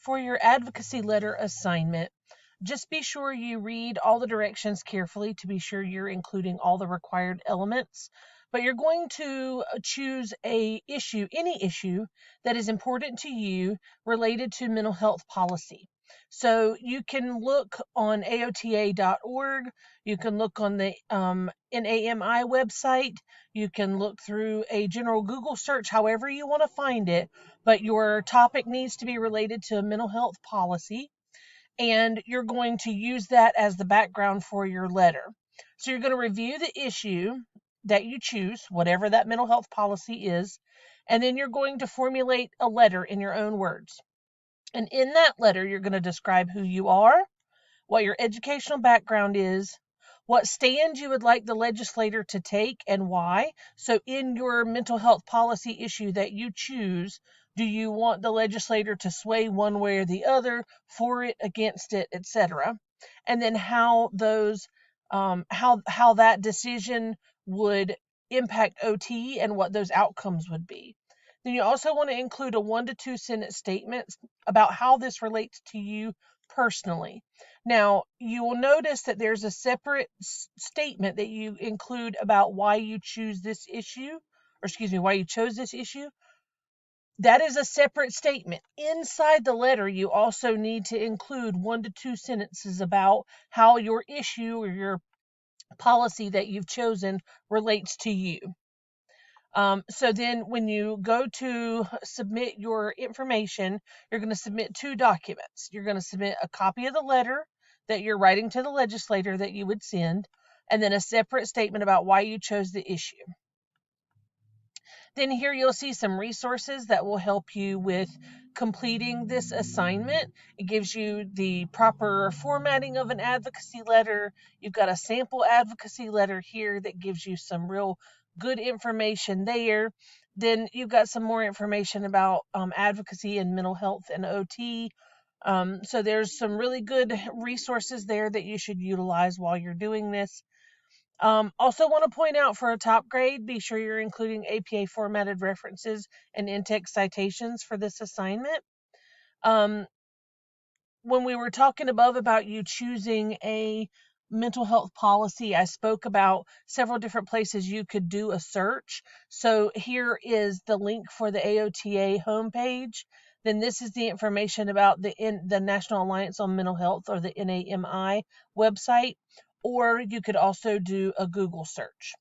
For your advocacy letter assignment, just be sure you read all the directions carefully to be sure you're including all the required elements. But you're going to choose any issue that is important to you related to mental health policy. So you can look on aota.org, you can look on the NAMI website, you can look through a general Google search, however you want to find it, but your topic needs to be related to mental health policy, and you're going to use that as the background for your letter. So you're going to review the issue that you choose, whatever that mental health policy is, and then you're going to formulate a letter in your own words. And in that letter, you're going to describe who you are, what your educational background is, what stand you would like the legislator to take, and why. So in your mental health policy issue that you choose, do you want the legislator to sway one way or the other, for it, against it, etc.? And then how that decision would impact OT and what those outcomes would be. Then you also want to include a 1 to 2 sentence statement about how this relates to you personally. Now, you will notice that there's a separate statement that you include about why you chose this issue. That is a separate statement. Inside the letter, you also need to include 1 to 2 sentences about how your issue or your policy that you've chosen relates to you. So then when you go to submit your information, you're going to submit 2 documents. You're going to submit a copy of the letter that you're writing to the legislator that you would send, and then a separate statement about why you chose the issue. Then here you'll see some resources that will help you with completing this assignment. It gives you the proper formatting of an advocacy letter. You've got a sample advocacy letter here that gives you some real good information there. Then you've got some more information about advocacy and mental health and OT. So there's some really good resources there that you should utilize while you're doing this. Also want to point out, for a top grade, be sure you're including APA formatted references and in-text citations for this assignment. When we were talking above about you choosing a mental health policy, I spoke about several different places you could do a search. So here is the link for the AOTA homepage. Then this is the information about the National Alliance on Mental Health, or the NAMI website, or you could also do a Google search.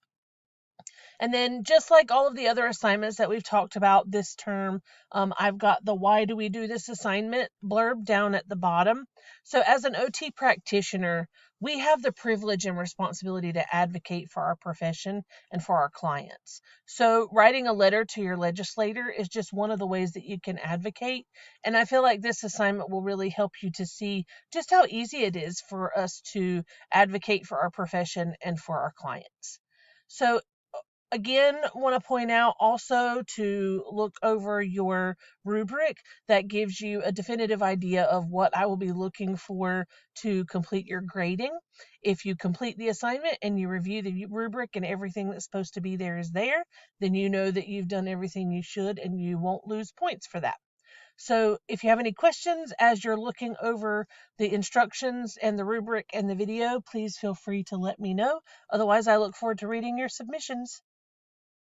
And then, just like all of the other assignments that we've talked about this term, I've got the why do we do this assignment blurb down at the bottom. So as an OT practitioner, we have the privilege and responsibility to advocate for our profession and for our clients. So writing a letter to your legislator is just one of the ways that you can advocate. And I feel like this assignment will really help you to see just how easy it is for us to advocate for our profession and for our clients. So again, want to point out also to look over your rubric. That gives you a definitive idea of what I will be looking for to complete your grading. If you complete the assignment and you review the rubric and everything that's supposed to be there is there, then you know that you've done everything you should and you won't lose points for that. So if you have any questions as you're looking over the instructions and the rubric and the video, please feel free to let me know. Otherwise, I look forward to reading your submissions.